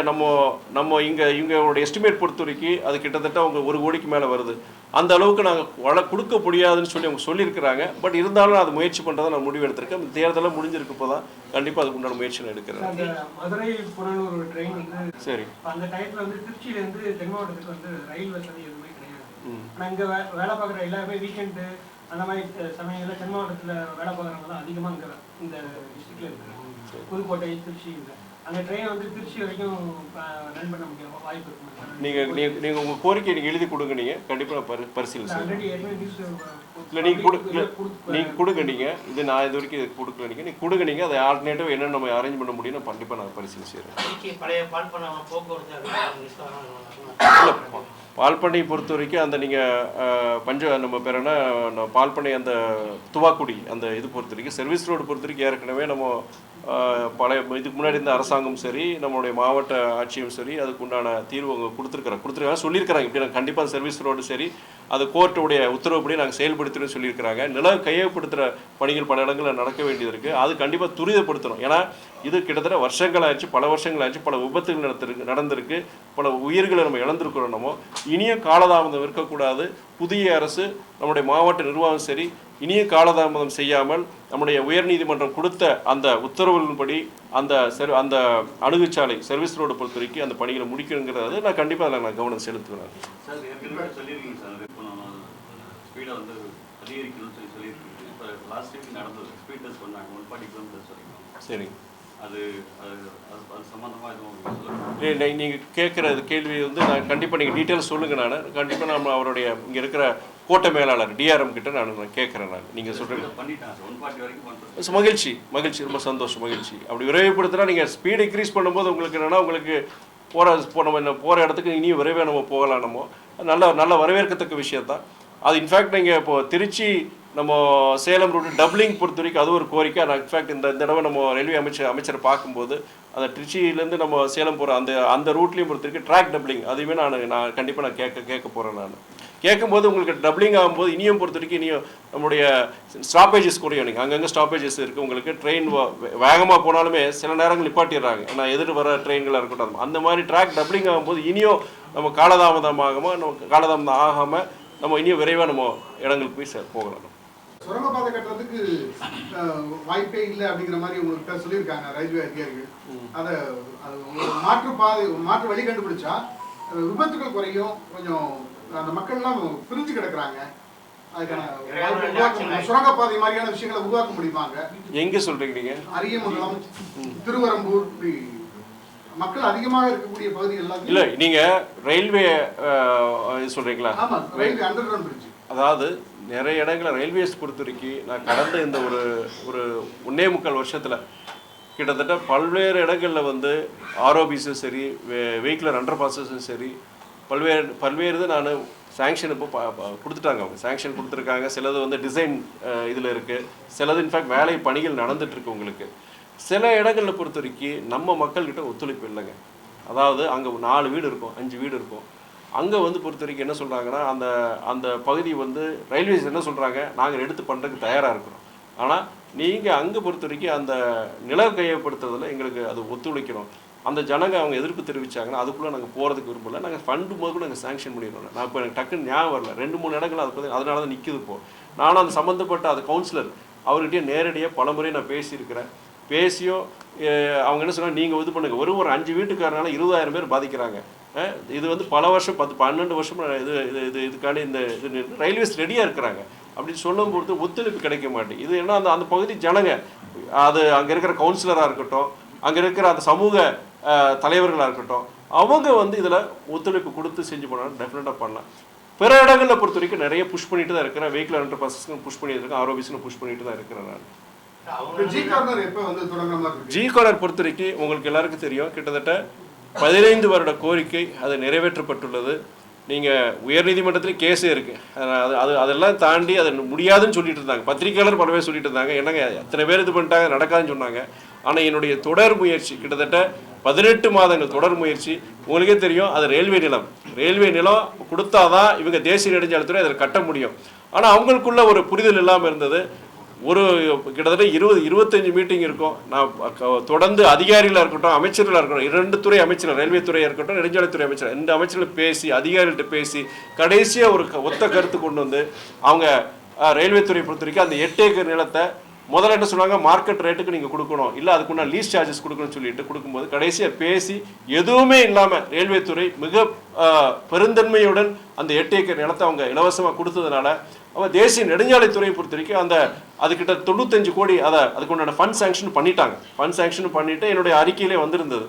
இவங்களுடைய எஸ்டிமேட் பொறுத்த வரைக்கும் அது கிட்டத்தட்ட அவங்க 1 கோடிக்கு மேலே வருது. அந்த அளவுக்கு நாங்கள் கொடுக்க முடியாதுன்னு சொல்லி அவங்க சொல்லியிருக்கிறாங்க. பட் இருந்தாலும் நான் அது முயற்சி பண்ணுறதை நான் முடிவு எடுத்திருக்கேன். தேர்தலாம் முடிஞ்சிருக்கு, இப்போ தான் கண்டிப்பாக அதுக்கு உண்டான முயற்சி நான் எடுக்கிறேன். மதுரை புறநூறு ட்ரெயின் வந்து சரி, அந்த டயத்தில் வந்து திருச்சியிலேருந்து தென் மாவட்டத்துக்கு வந்து ரயில் வசதி எதுவுமே கிடையாது. ஆனால் இங்கே வேலை பார்க்குற எல்லாருமே வீக்கெண்டு அந்த மாதிரி சமயங்களில் தென் மாவட்டத்தில் வேலை பார்க்குறவங்க தான் அதிகமாக இந்த டிஸ்ட்ரிக்டில் இருக்கிறாங்க. புதுக்கோட்டை, திருச்சி. அந்த ட்ரெயினை வந்து திருச்சி வரைக்கும் ரன் பண்ண முடியும் வாய்ப்பு இருக்குமா சார்? நீங்கள் உங்கள் கோரிக்கை நீங்கள் எழுதி கொடுங்க, நீங்கள் கண்டிப்பாக பரிசீலனை செய்யணும். ஆல்ரெடி ஏற்கனவே நியூஸ் இல்லை நீங்கள் கொடுங்க, நீங்கள் இது நான் இது வரைக்கும் இது கொடுக்கல, நீங்கள் கொடுங்க, நீங்கள் அதை ஆல்டர்னேட்டிவ் என்னென்ன நம்ம அரேஞ்ச் பண்ண முடியும் கண்டிப்பாக நான் பரிசீலனை செய்கிறேன். பழைய பால் பண்ண போக்குவரத்து இல்லை, பால் பண்ணையை பொறுத்த வரைக்கும் அந்த நீங்கள் நம்ம பேர் என்ன பால் பண்ணை அந்த துவாக்குடி அந்த இது பொறுத்த வரைக்கும் சர்வீஸ் ரோடு பொறுத்த வரைக்கும் ஏற்கனவே நம்ம பழைய இதுக்கு முன்னாடி இருந்த அரசாங்கம் சரி நம்மளுடைய மாவட்ட ஆட்சியும் சரி அதுக்கு உண்டான தீர்வு அவங்க கொடுத்துருக்காங்க சொல்லியிருக்கிறாங்க. இப்படி நாங்கள் கண்டிப்பாக சர்வீஸ் ரோடு சரி அது கோர்ட்டுடைய உத்தரவுப்படி நாங்கள் செயல்படுத்தணும்னு சொல்லியிருக்கிறாங்க. நிலம் கையகப்படுத்துகிற பணிகள் பல இடங்களில் நடக்க வேண்டியது இருக்குது. அது கண்டிப்பாக துரிதப்படுத்தணும். ஏன்னா இது கிட்டத்தட்ட வருஷங்களாச்சு, பல வருஷங்களாச்சு, பல விபத்துகள் நடந்திருக்கு, பல உயிர்களை நம்ம இழந்திருக்கிறோம். நம்ம இனியும் காலதாமதம் இருக்கக்கூடாது. புதிய அரசு நம்முடைய மாவட்ட நிர்வாகம் சரி இனியும் காலதாமதம் செய்யாமல் நம்முடைய உயர்நீதிமன்றம் கொடுத்த அந்த உத்தரவுகளின்படி அந்த அணுகுச்சாலை சர்வீஸ் ரோடு பொறுத்த வரைக்கும் அந்த பணிகளை முடிக்கணுங்கிறது நான் கண்டிப்பாக அதில் நான் கவனம் செலுத்துவேன். சார் ஏற்கனவே சொல்லியிருக்கீங்க சார், இப்போ நம்ம ஸ்பீடை வந்து அதிகரிக்கணும்னு சொல்லியிருக்கீங்க. இப்போ லாஸ்ட் வீக் நடந்தது ஸ்பீட் டெஸ்ட் பண்ணாங்க 140 கிலோமீட்டர்ஸ் வரைக்கும். சரி, அது சம்மந்தமாக எதுவும் நீங்கள் கேட்குற கேள்வி வந்து நான் கண்டிப்பாக நீங்கள் டீட்டெயில்ஸ் சொல்லுங்கள். நான் கண்டிப்பாக நம்ம அவருடைய இங்கே இருக்கிற கோட்டை மேலாளர் டிஆர்எம் கிட்ட நான் கேட்குறேன். நீங்கள் சொல்கிறீங்க பண்ணிட்டேன் சார் 140 வரைக்கும் பண்ணுறேன். மகிழ்ச்சி, ரொம்ப சந்தோஷம், மகிழ்ச்சி. அப்படி விரைவுபடுத்தினா நீங்கள் ஸ்பீடு இன்க்ரீஸ் பண்ணும்போது உங்களுக்கு என்னென்னா உங்களுக்கு போகிற இடத்துக்கு இனியும் விரைவாக நம்ம போகலாம். நம்ம நல்ல வரவேற்கத்தக்க விஷயந்தான் அது. இன்ஃபேக்ட் நீங்கள் இப்போது திருச்சி நம்ம சேலம் ரூட்டு டபுளிங் பொறுத்த வரைக்கும் அது ஒரு கோரிக்கை. நான் இன்ஃபேக்ட் இந்த தடவை நம்ம ரயில்வே அமைச்சரை பார்க்கும்போது அந்த திருச்சியிலேருந்து நம்ம சேலம் போகிற அந்த ரூட்லேயும் பொறுத்த வரைக்கும் ட்ராக் டபுளிங் அதையுமே நான் கண்டிப்பாக நான் கேட்க போகிறேன். நான் கேட்கும்போது உங்களுக்கு டபுளிங் ஆகும்போது இனியும் பொறுத்த வரைக்கும் இனியும் நம்முடைய ஸ்டாப்பேஜஸ் குறையும். நீங்கள் அங்கங்கே ஸ்டாப்பேஜஸ் இருக்குது. உங்களுக்கு ட்ரெயின் வேகமாக போனாலுமே சில நேரங்கள் நிப்பாட்டிடுறாங்க. ஏன்னா எதிர் வர ட்ரெயின்களாக இருக்கட்டும். அந்த மாதிரி ட்ராக் டபுளிங் ஆகும்போது இனியும் நம்ம காலதாமதம் ஆகாமல் நம்ம இனியும் விரைவாக நம்ம இடங்களுக்கு போய் போகலாம். சுரங்கப்பாதை கட்டுறதுக்கு வாய்ப்பே இல்லை அப்படிங்கிற மாதிரி உங்களுக்கு சொல்லியிருக்காங்க ரயில்வே அதிகாரிகள். அதை மாற்று வழி கண்டுபிடிச்சா விபத்துகள் குறையும், கொஞ்சம் அந்த மக்கள்லாம் பிரிஞ்சு கிடக்குறாங்க. அதுக்கான சுரங்கப்பாதை மாதிரியான விஷயங்களை உருவாக்க முடியுமாங்க? எங்கே சொல்றீங்க நீங்க? அரியமங்கலம், திருவரம்பூர், மக்கள் அதிகமாக இருக்கக்கூடிய பகுதிகள் இல்ல நீங்க ரயில்வே சொல்றீங்களா? ஆமா, ரயில்வே அண்டர் கிரவுண்ட் பிரிட்ஜ். அதாவது நிறைய இடங்களில் ரயில்வேஸ் பொறுத்த வரைக்கும் நான் கடந்த இந்த ஒரு 1.25 வருஷத்தில் கிட்டத்தட்ட பல்வேறு இடங்களில் வந்து ஆர்ஓபிஸும் சரி வெஹிக்குலர் அண்டர் பாஸஸும் சரி பல்வேறு இது நான் சாங்ஷன் இப்போ கொடுத்துட்டாங்க. அவங்க சாங்ஷன் கொடுத்துருக்காங்க. சிலது வந்து டிசைன் இதில் இருக்குது, சிலது இன்ஃபேக்ட் வேலை பணிகள் நடந்துகிட்ருக்கு. உங்களுக்கு சில இடங்களில் பொறுத்த வரைக்கும் நம்ம மக்கள்கிட்ட ஒத்துழைப்பு இல்லைங்க. அதாவது அங்கே 4 வீடு இருக்கும், 5 வீடு இருக்கும். அங்கே வந்து பொறுத்த வரைக்கும் என்ன சொல்கிறாங்கன்னா அந்த பகுதி வந்து ரயில்வேஸ் என்ன சொல்கிறாங்க, நாங்கள் எடுத்து பண்ணுறதுக்கு தயாராக இருக்கிறோம். ஆனால் நீங்கள் அங்கே பொறுத்த வரைக்கும் அந்த நில கையப்படுத்துறதுல எங்களுக்கு அது ஒத்துழைக்கணும். அந்த ஜனங்க அவங்க எதிர்ப்பு தெரிவித்தாங்கன்னா அதுக்குள்ளே நாங்கள் போகிறதுக்கு விரும்பலை. நாங்கள் ஃபண்டு போது நாங்கள் சாங்ஷன் பண்ணிடுவோம். நான் இப்போ எனக்கு டக்குன்னு ஞாபகம் வரல, 2-3 இடங்கள் அது அதனால தான் நிற்கிது. இப்போது நானும் அந்த சம்மந்தப்பட்ட அது கவுன்சிலர் அவர்கிட்டயே நேரடியாக பல முறை நான் பேசியிருக்கிறேன். பேசியும் அவங்க என்ன சொன்னால் நீங்கள் இது பண்ணுங்கள், ஒரு 5 வீட்டுக்காரனால 20,000 பேர் பாதிக்கிறாங்க. இது வந்து பல வருஷம் 10-12 வருஷம் இதுக்கான இந்த இது ரயில்வேஸ் ரெடியாக இருக்கிறாங்க அப்படின்னு சொல்லும் பொழுது ஒத்துழைப்பு கிடைக்க மாட்டேங்குது. இது ஏன்னா அந்த பகுதி ஜனங்க அது அங்கே இருக்கிற கவுன்சிலராக இருக்கட்டும், அங்கே இருக்கிற அந்த சமூக தலைவர்களாக இருக்கட்டும், அவங்க வந்து இதில் ஒத்துழைப்பு கொடுத்து செஞ்சு போனாலும் டெஃபினட்டாக பண்ணலாம். பிற இடங்களில் பொறுத்த வரைக்கும் நிறைய புஷ் பண்ணிட்டு தான் இருக்கிறேன். வெஹிக்கிள் அண்டர் பாஸஸ்க்கு புஷ் பண்ணிட்டு இருக்கேன், ஆர்ஓபிஸ்க்கு புஷ் பண்ணிட்டு தான் இருக்கிறேன். நான் ஜி கார்னர் பொறுத்த வரைக்கும் உங்களுக்கு எல்லாருக்கும் தெரியும், கிட்டத்தட்ட 15 வருட கோரிக்கை அது நிறைவேற்றப்பட்டுள்ளது. நீங்கள் உயர்நீதிமன்றத்துலேயும் கேஸே இருக்குது. அதெல்லாம் தாண்டி அது முடியாதுன்னு சொல்லிட்டு இருந்தாங்க. பத்திரிகையாளர் பல பேர் சொல்லிட்டு இருந்தாங்க, என்னங்க எத்தனை பேர் இது பண்ணிட்டாங்க, நடக்காதுன்னு சொன்னாங்க. ஆனால் என்னுடைய தொடர் முயற்சி கிட்டத்தட்ட 18 மாதங்கள் தொடர் முயற்சி. உங்களுக்கே தெரியும், அது ரயில்வே நிலம் கொடுத்தாதான் இவங்க தேசிய நெடுஞ்சாலைத்துறை அதில் கட்ட முடியும். ஆனால் அவங்களுக்குள்ள ஒரு புரிதல் இல்லாமல் இருந்தது. கிட்டத்தட்ட 20-25 மீட்டிங் இருக்கும். நான் தொடர்ந்து அதிகாரிகளாக இருக்கட்டும், அமைச்சர்களாக இருக்கட்டும், 2 துறை அமைச்சர்கள், ரயில்வே துறையாக இருக்கட்டும், நெடுஞ்சாலைத்துறை அமைச்சர், 2 அமைச்சர்கள் பேசி அதிகாரிகள்கிட்ட பேசி கடைசியாக ஒரு ஒத்த கருத்து கொண்டு வந்து அவங்க ரயில்வே துறை பொறுத்த வரைக்கும் அந்த 8 ஏக்கர் நிலத்தை முதல்ல என்ன சொன்னாங்க, மார்க்கெட் ரேட்டுக்கு நீங்கள் கொடுக்கணும், இல்லை அதுக்குன்னா லீஸ் சார்ஜஸ் கொடுக்கணும்னு சொல்லிட்டு கொடுக்கும்போது கடைசியாக பேசி எதுவுமே இல்லாமல் ரயில்வே துறை மிக பெருந்தன்மையுடன் அந்த 8 ஏக்கர் நிலத்தை அவங்க இலவசமாக கொடுத்ததுனால அப்போ தேசிய நெடுஞ்சாலைத்துறையை பொறுத்த வரைக்கும் அதுக்கிட்ட 95 கோடி அதுக்கு உண்டான ஃபண்ட் சேங்ஷன் பண்ணிட்டாங்க. ஃபண்ட் சேங்ஷன் பண்ணிட்டு என்னுடைய அறிக்கையிலே வந்திருந்தது.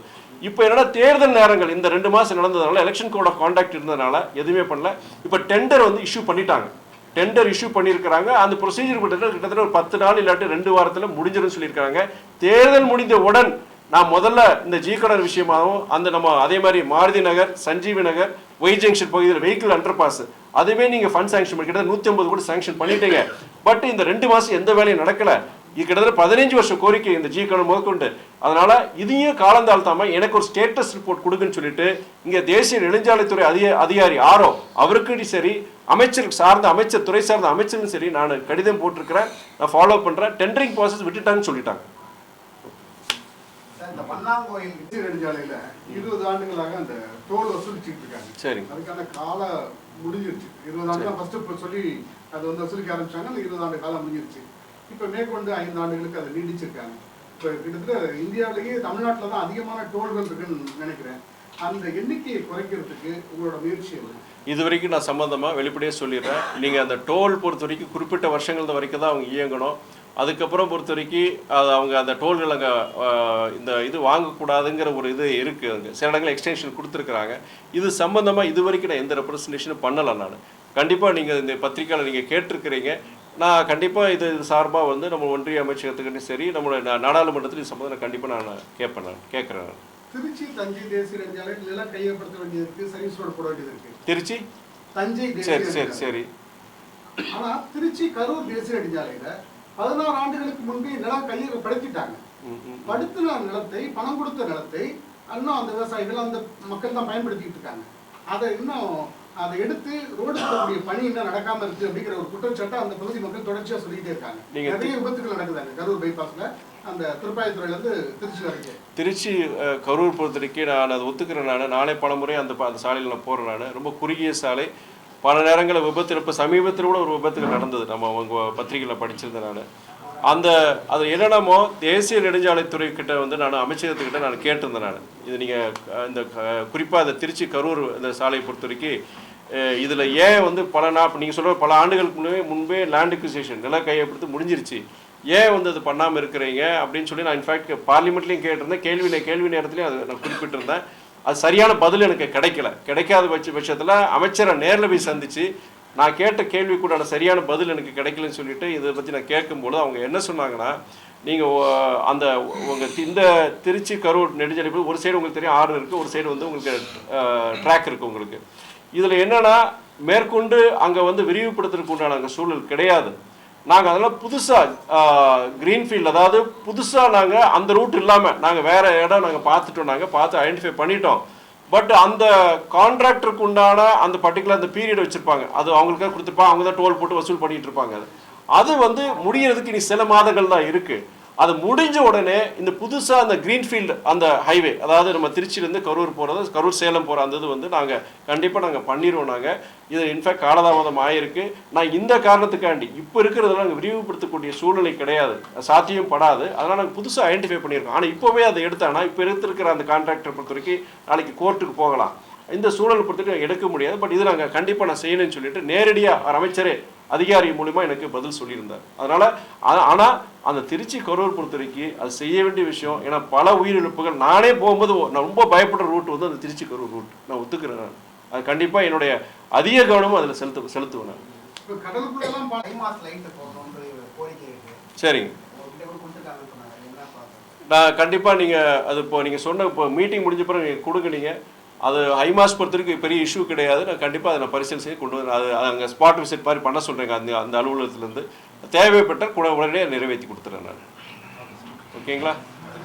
இப்போ என்னன்னா தேர்தல் நேரங்கள் இந்த 2 மாதம் நடந்ததுனால எலெக்ஷன் கோட் ஆஃப் கான்டாக்ட் இருந்ததுனால எதுவுமே பண்ணல. இப்போ டெண்டர் வந்து இஷ்யூ பண்ணிட்டாங்க. டெண்டர் இஷ்யூ பண்ணியிருக்கிறாங்க. அந்த ப்ரொசீஜர் கிட்டத்தட்ட ஒரு 10 நாள் இல்லாட்டி 2 வாரத்தில் முடிஞ்சிடும் சொல்லியிருக்காங்க. தேர்தல் முடிந்த உடன் நான் முதல்ல இந்த ஜிகடர் விஷயமாகவும் நம்ம அதே மாதிரி மாருதி நகர், சஞ்சீவி நகர், ஒய் ஜங்ஷன் பகுதியில் வெஹிக்கிள் அண்டர் பாஸ் அதுவே நீங்கள் ஃபண்ட் சேங்ஷன் பண்ணி கிட்ட 150 கோடி சேங்ஷன் பண்ணிட்டீங்க. பட் இந்த 2 மாதம் எந்த வேலையும் நடக்கலை. இது கிட்டத்தட்ட 15 வருஷம் கோரிக்கை இந்த ஜிகடர் முதற்கொண்டு. அதனால இதையும் காலந்தாழ்த்தாம எனக்கு ஒரு ஸ்டேட்டஸ் ரிப்போர்ட் கொடுக்குன்னு சொல்லிட்டு இங்கே தேசிய நெடுஞ்சாலைத்துறை அதிகாரி ஆரோ அவருக்கு சரி, அமைச்சர் துறை சார்ந்த அமைச்சரும் சரி, நான் கடிதம் போட்டிருக்கிறேன், நான் ஃபாலோ பண்ணுறேன். டெண்டரிங் ப்ராசஸ் விட்டுட்டாங்கன்னு சொல்லிட்டாங்க. இந்த பன்னாங்கோயில் நெடுஞ்சாலையில 20 ஆண்டுகளாக அந்த டோல் வசூலிச்சுட்டு இருக்காங்க. சரி, அதுக்கான காலம் முடிஞ்சிருச்சு. 20 ஆண்டு தான் ஃபர்ஸ்ட் சொல்லி அது வந்து வசூலிக்க ஆரம்பிச்சாங்க. அந்த 20 ஆண்டு காலம் முடிஞ்சிருச்சு. இப்போ மேற்கொண்டு 5 ஆண்டுகளுக்கு அதை நீடிச்சிருக்காங்க. இப்போ கிட்டத்தட்ட இந்தியாவிலேயே தமிழ்நாட்டில் தான் அதிகமான டோல்கள் இருக்குன்னு நினைக்கிறேன். அந்த எண்ணிக்கையை குறைக்கிறதுக்கு உங்களோட முயற்சி இது வரைக்கும் நான் சம்மந்தமாக வெளிப்படையாக சொல்லிடுறேன். நீங்கள் அந்த டோல் பொறுத்த வரைக்கும் குறிப்பிட்ட வருஷங்கள் வரைக்கும் தான் அவங்க இயங்கணும். அதுக்கப்புறம் பொறுத்த வரைக்கும் அவங்க அந்த டோல்கள் அங்கே இது வாங்கக்கூடாதுங்கிற ஒரு இது இருக்குது. அங்கே சில இடங்கள் எக்ஸ்டென்ஷன் கொடுத்துருக்குறாங்க. இது சம்மந்தமாக இது வரைக்கும் நான் எந்த ரெப்ரசன்டேஷனும் பண்ணலை. நான் கண்டிப்பாக நீங்கள் இந்த பத்திரிக்கையில் நீங்கள் கேட்டிருக்கிறீங்க. நான் கண்டிப்பாக இது சார்பாக வந்து நம்ம ஒன்றிய அமைச்சகத்துக்கிட்டையும் சரி, நம்மளோட நாடாளுமன்றத்தில் இது சம்மந்தம் கண்டிப்பாக நான் கேட்குறேன். திருச்சி தஞ்சை தேசிய நெடுஞ்சாலை இதெல்லாம் கையப்படுத்த வேண்டியது இருக்கு, சர்வீஸ் ரோடு போட வேண்டியது இருக்கு. திருச்சி தஞ்சை சரி. ஆனா திருச்சி கரூர் தேசிய நெடுஞ்சாலையில 16 ஆண்டுகளுக்கு முன்பே நிலம் கையகப்படுத்திட்டாங்க. படுத்தின நிலத்தை, பணம் கொடுத்த நிலத்தை இன்னும் அந்த விவசாயிகள், அந்த மக்கள் தான் பயன்படுத்திட்டு இருக்காங்க. அதை எடுத்து ரோடு போடக்கூடிய பணி இன்னும் நடக்காம இருக்கு அப்படிங்கிற ஒரு குற்றச்சாட்டை அந்த பகுதி மக்கள் தொடர்ச்சியா சொல்லிட்டே இருக்காங்க. நிறைய விபத்துகள் நடக்குதாங்க கரூர் பைபாஸ்ல, அந்த திருப்பாயத்துறையில இருந்து திருச்சி வரைக்கும். திருச்சி கரூர் பொறுத்த வரைக்கும் நான் அதை ஒத்துக்கிறேன். நானே பல முறை அந்த சாலையில் நான் போகிறேன். நான் ரொம்ப குறுகிய சாலை, பல நேரங்களில் விபத்து. இப்போ சமீபத்தில் கூட ஒரு விபத்துகள் நடந்தது, நம்ம அவங்க பத்திரிகையில் படிச்சிருந்தேன். நான் அது என்னென்னமோ தேசிய நெடுஞ்சாலைத்துறை கிட்ட வந்து நான் அமைச்சகத்துக்கிட்ட நான் கேட்டிருந்தேன். இது நீங்கள் இந்த குறிப்பாக இந்த திருச்சி கரூர் இந்த சாலையை பொறுத்த வரைக்கும் இதில் ஏன் வந்து நீங்கள் சொல்கிற பல ஆண்டுகளுக்கு முன்பே லேண்ட் அக்விசிஷன் நில கையப்படுத்தி முடிஞ்சிருச்சு, ஏன் வந்து அது பண்ணாமல் இருக்கிறீங்க அப்படின்னு சொல்லி நான் இன்ஃபேக்ட் பார்லிமெண்ட்லேயும் கேட்டிருந்தேன். கேள்வி நேரத்துலையும் அதை நான் குறிப்பிட்டிருந்தேன். அது சரியான பதில் எனக்கு கிடைக்காத பட்சத்தில் அமைச்சரை நேரில் போய் சந்தித்து நான் கேட்ட கேள்வி கூட சரியான பதில் எனக்கு கிடைக்கலன்னு சொல்லிட்டு இதை பற்றி நான் கேட்கும்போது அவங்க என்ன சொன்னாங்கன்னா, நீங்கள் இந்த திருச்சி கரூர் நெடுஞ்சாலை ஒரு சைடு உங்களுக்கு தெரியும் ஆறு இருக்குது, ஒரு சைடு வந்து உங்களுக்கு ட்ராக் இருக்குது உங்களுக்கு. இதில் என்னென்னா மேற்கொண்டு அங்கே வந்து விரிவுபடுத்துறதுக்கு உண்டான அங்கே சூழல் கிடையாது. நாங்கள் அதெல்லாம் புதுசாக க்ரீன்ஃபீல்டு, அதாவது புதுசாக நாங்கள் அந்த ரூட் இல்லாமல் நாங்கள் வேறு இடம் நாங்கள் பார்த்து ஐடென்டிஃபை பண்ணிட்டோம். பட் அந்த கான்ட்ராக்டருக்கு உண்டான அந்த பர்டிகுலர் அந்த பீரியட் வச்சுருப்பாங்க, அது அவங்களுக்காக கொடுத்துருப்பாங்க, அவங்க தான் டோல் போட்டு வசூல் பண்ணிகிட்டு இருப்பாங்க. அது வந்து முடிகிறதுக்கு இனி சில மாதங்கள் தான் இருக்குது. அது முடிஞ்ச உடனே இந்த புதுசாக அந்த க்ரீன்ஃபீல்டு அந்த ஹைவே, அதாவது நம்ம திருச்சியிலேருந்து கரூர் போகிறது, கரூர் சேலம் போகிற அந்த இது வந்து கண்டிப்பாக நாங்கள் பண்ணிடுவோம். இது இன்ஃபேக்ட் காலதாமதம் ஆகிருக்கு. நான் இந்த காரணத்துக்காண்டி இப்போ இருக்கிறதெல்லாம் நாங்கள் விரிவுபடுத்தக்கூடிய சூழ்நிலை கிடையாது, சாத்தியம் படாது. அதனால் நாங்கள் புதுசாக ஐடென்டிஃபை பண்ணியிருக்கோம். ஆனால் இப்போவே அதை எடுத்தானா இப்போ எடுத்துருக்கிற அந்த கான்ட்ராக்டரை பொறுத்த வரைக்கும் நாளைக்கு கோர்ட்டுக்கு போகலாம். இந்த சூழலை பொறுத்துட்டு எடுக்க முடியாது. பட் இது நாங்கள் கண்டிப்பாக நான் செய்யணும்னு சொல்லிட்டு நேரடியாக அமைச்சரே அதிகாரி மூலிமா எனக்கு பதில் சொல்லியிருந்தார். ஆனால் அந்த திருச்சி கரூர் பொறுத்த வரைக்கும் அது செய்ய வேண்டிய விஷயம். ஏன்னா பல உயிரிழப்புகள், நானே போகும்போது நான் ரொம்ப பயப்படுற ரூட் வந்து அந்த திருச்சி கரூர் ரூட். நான் ஒத்துக்கிறேன். அது கண்டிப்பாக என்னுடைய அதிக கவனமும் அதில் செலுத்துவேன். சரிங்க, நான் கண்டிப்பாக நீங்கள் அது நீங்கள் சொன்ன மீட்டிங் முடிஞ்ச பிறகு நீங்கள் கொடுங்க. நீங்கள் அது ஹைமாஸ் பொறுத்த வரைக்கும் பெரிய இஷ்யூ கிடையாது. நான் கண்டிப்பாக அதை பரிசீலனை செய்ய கொண்டு வந்து அது அங்கே ஸ்பாட் விசிட் மாதிரி பண்ண சொல்கிறேங்க. அந்த அலுவலகத்துலேருந்து தேவைப்பட்ட கூட உடனே நிறைவேற்றி கொடுத்துட்றேன் நான். ஓகேங்களா?